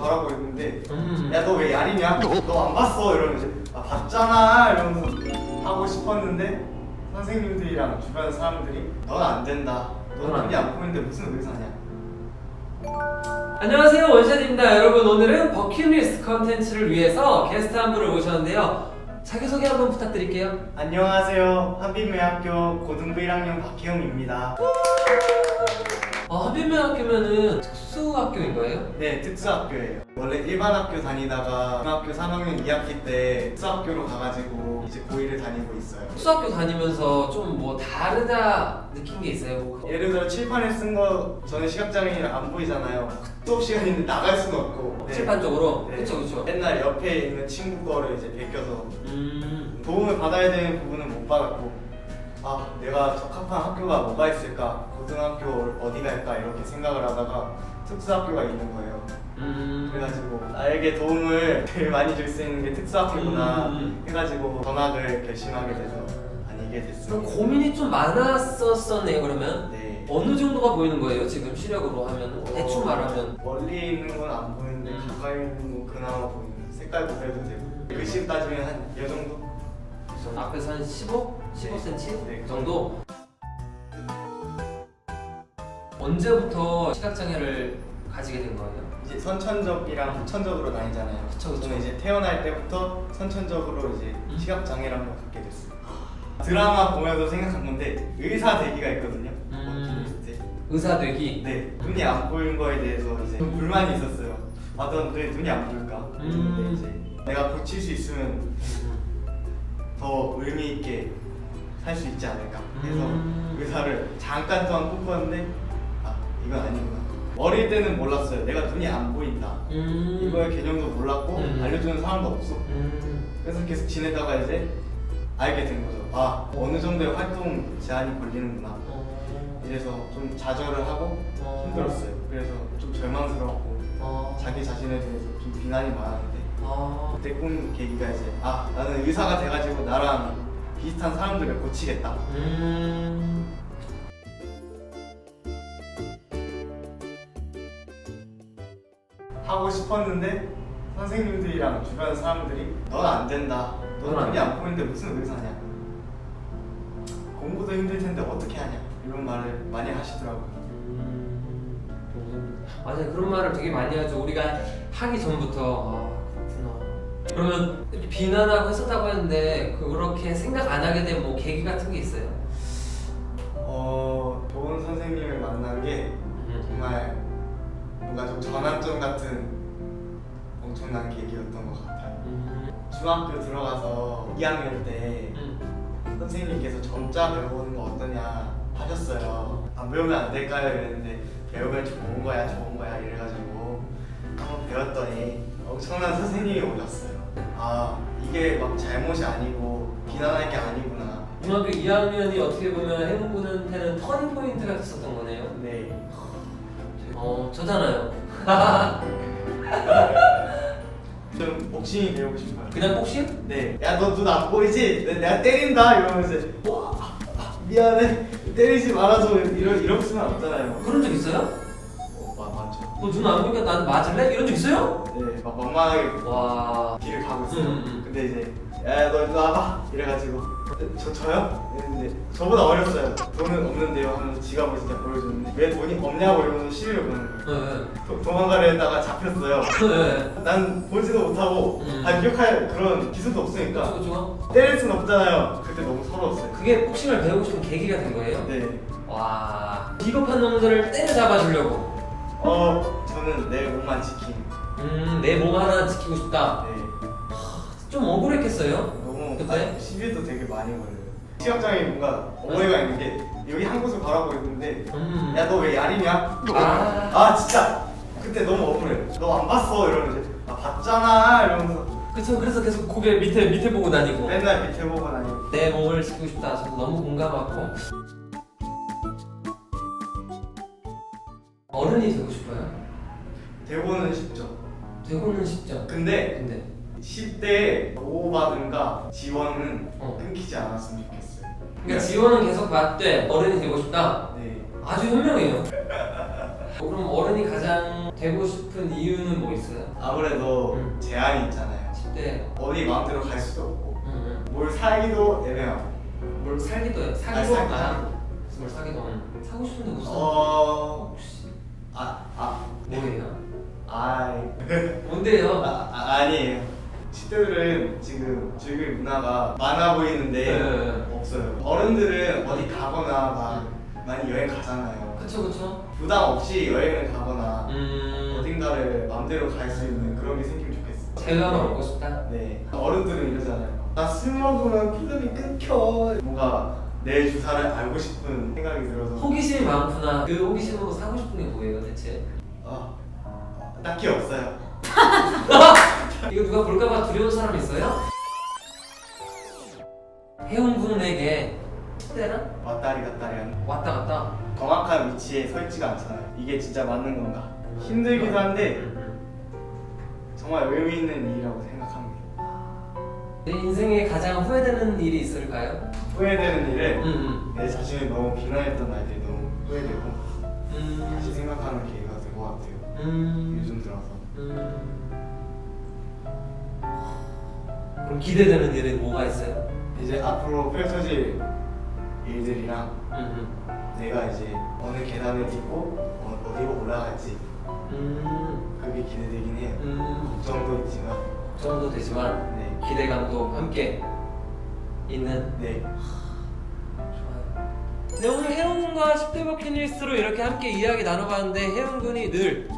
가라고 했는데 야 너 왜 야리냐? 너 안 봤어? 이러면서 아 봤잖아 이러면서 하고 싶었는데 선생님들이랑 주변 사람들이 넌 안 된다. 넌 눈이 안 보이는데 무슨 의사냐? 안녕하세요, 원샷입니다. 여러분, 오늘은 버킷리스트 컨텐츠를 위해서 게스트 한 분을 모셨는데요. 자기소개 한번 부탁드릴게요. 안녕하세요. 한빛매학교 고등부 1학년 박혜영입니다. 한빛매학교면은 특수학교인 거예요? 네, 특수학교예요. 원래 일반 학교 다니다가 중학교 3학년 2학기 때 특수학교로 가가지고 이제 고1을 다니고 있어요. 특수학교 다니면서 좀 뭐 다르다 느낀 게 있어요? 예를 들어 칠판에 쓴 거 저는 시각장애인이라 안 보이잖아요. 수업 시간인데 나갈 수는 없고 칠판 쪽으로? 네. 그쵸 그쵸. 맨날 옆에 있는 친구 거를 이제 베껴서 도움을 받아야 되는 부분은 못 받았고 아 내가 적합한 학교가 뭐가 있을까? 고등학교 어디 갈까? 이렇게 생각을 하다가 특수학교가 있는 거예요. 그래가지고 나에게 도움을 제일 많이 줄 수 있는 게 특수학교구나 해가지고 전학을 결심하게 돼서 다니게 됐어요. 그럼 고민이 좀 많았었네요. 그러면 네. 어느 정도가 보이는 거예요? 지금 시력으로 하면 대충 말하면 멀리 있는 건 안 보이는데 가까이 있는 건 그나마 보이는 색깔 구별도 되고 글씨 따지면 한 이 정도? 앞에서 한 15? 15cm 네. 정도? 언제부터 시각장애를 가지게 된 거예요? 이제 선천적이랑 후천적으로 나뉘잖아요. 그쵸. 저는 이제 태어날 때부터 선천적으로 이제 시각장애를 한번 갖게 됐어요. 드라마 보면서 생각한 건데 의사 되기가 있거든요. 버킷리스트에. 의사 되기? 네, 눈이 안 보이는 거에 대해서 이제 불만이 있었어요. 아, 넌 왜 눈이 안 보일까? 근데 이제 내가 고칠 수 있으면 더 의미 있게 살 수 있지 않을까 해서 의사를 잠깐 동안 꿈꿨는데 아, 이건 아니구나. 어릴 때는 몰랐어요. 내가 눈이 안 보인다. 이거의 개념도 몰랐고 알려주는 사람도 없었고 그래서 계속 지내다가 이제 알게 된 거죠. 아, 어느 정도의 활동 제한이 걸리는구나. 이래서 좀 좌절을 하고 힘들었어요. 그래서 좀 절망스러웠고 자기 자신에 대해서 좀 비난이 많았는데 그때 꾼 계기가 이제 아, 나는 의사가 돼가지고 나랑 비슷한 사람들을 고치겠다. 하고 싶었는데 선생님들이랑 주변 사람들이 넌 안 된다. 넌 눈이 안 보이는데 무슨 의사냐. 공부도 힘들 텐데 어떻게 하냐. 이런 말을 많이 하시더라고요. 맞아요. 그런 말을 되게 많이 하죠. 우리가 하기 전부터 그렇구나. 그러면 이렇게 비난하고 했었다고 했는데 그렇게 생각 안 하게 된 뭐 계기 같은 게 있어요? 좋은 선생님을 만난 게 정말 뭔가 좀 전환점 같은 엄청난 계기였던 것 같아요. 중학교 들어가서 2학년 때 선생님께서 점자 배우는 거 어떠냐 하셨어요. 안 배우면 안 될까요? 이랬는데 배우면 좋은 거야 이래가지고 한번 배웠더니 엄청난 선생님이 오셨어요. 아, 이게 막 잘못이 아니고 비난할 게 아니구나. 중학교 2학년이 어떻게 보면 행운군한테는 터닝 포인트가 됐었던 거네요. 네. 저잖아요. 좀 복싱이 배우고 싶어요. 그냥 복싱? 네. 야, 너 눈 안 보이지? 내가 때린다 이러면서 미안해 때리지 말아줘 이럴 수는 없잖아요. 그런 적 있어요? 맞죠. 너 눈 안 보니까 난 맞을래? 이런 적 있어요? 네, 막 만만하게 와. 길을 가고 있어요. 근데 이제 야, 너 일로 와봐 이래가지고 저요? 이랬는데 저보다 어렸어요. 돈은 없는데요 하면서 지갑을 진짜 보여줬는데 왜 돈이 없냐고 이러면서 시비를 거는 거예요. 도망가려 했다가 잡혔어요. 난 보지도 못하고 기억할 그런 기술도 없으니까 그쵸. 때릴 순 없잖아요. 그때 너무 서러웠어요. 그게 복싱을 배우고 싶은 계기가 된 거예요? 네. 와. 비겁한 놈들을 때려잡아 주려고. 저는 내 몸만 지킴. 내 몸 하나 지키고 싶다. 네. 좀 억울했겠어요? 너무 그때? 시비도 되게 많이 걸려요. 시각장애 뭔가 오해가 있는 게 여기 한 곳을 바라보고 있는데 야 너 왜 야리냐? 아 진짜 그때 너무 억울해. 너 안 봤어 이러면서 아 봤잖아 이러면서 그쵸. 그래서 계속 고개 밑에 보고 다니고 맨날 밑에 보고 다니고. 내 몸을 지키고 싶다. 저도 너무 공감하고. 어른이 되고 싶어요? 되고는 싶죠. 되고는 싶죠. 근데 10대에 보호받은가 지원은 어. 끊기지 않았으면 좋겠어요. 그러니까 지원은 계속 받되 어른이 되고 싶다. 네. 아주 현명해요. 그럼 어른이 가장 되고 싶은 이유는 뭐 있어요? 아무래도 제한이 있잖아요. 10대 어디 마음대로 갈 수도 없고 응. 뭘 살기도 애매하고. 뭘 살기도 해. 아니, 사기도 사기. 뭘 사기도 사고 싶은데 무슨 혹시 뭐예요? 뭔데요? 아니에요. 10대들은 지금 즐길 문화가 많아 보이는데 네. 없어요. 어른들은 어디 가거나 막 많이 여행 가잖아요. 그쵸. 부담 없이 여행을 가거나 음. 어딘가를 마음대로 갈 수 있는 그런 게 생기면 좋겠어. 자유함을 얻고 싶다. 네. 어른들은 이러잖아요. 나 술 먹으면 필름이 끊겨. 뭔가 내 주사를 알고 싶은 생각이 들어서. 호기심이 많구나. 그 호기심으로 사고 싶은 게 뭐예요, 대체? 딱히 없어요. 이거 누가 볼까봐 두려운 사람 있어요? 혜웅 군에게 10대랑 왔다리 갔다리 하는. 왔다 갔다. 정확한 위치에 서 있지가 않잖아요. 이게 진짜 맞는 건가? 힘들기도 한데 정말 의미 있는 일이라고 생각합니다. 내 인생에 가장 후회되는 일이 있을까요? 후회되는 일은 음. 내 자신을 너무 비난했던 날들이 너무 후회되고 다시 음. 생각하는 계기가 된 것 같아요. 요즘 들어서. 그럼 기대되는 일은 뭐가 있어요? 이제 앞으로 펼쳐질 일들이랑 내가 이제 어느 계단을 딛고 어디로 올라갈지 그게 기대되긴 해요. 걱정도 있지만 걱정도 되지만 네. 기대감도 함께 있는. 네. 좋아요. 네, 오늘 혜웅과 10대 버킷리스트로 이렇게 함께 이야기 나눠봤는데 혜웅 군이 늘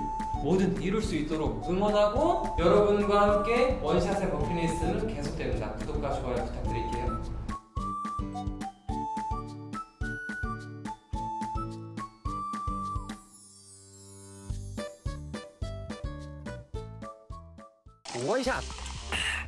뭐든 이룰 수 있도록 응원하고 여러분과 함께 원샷의 버킷리스트는 계속됩니다. 구독과 좋아요 부탁드릴게요. 원샷!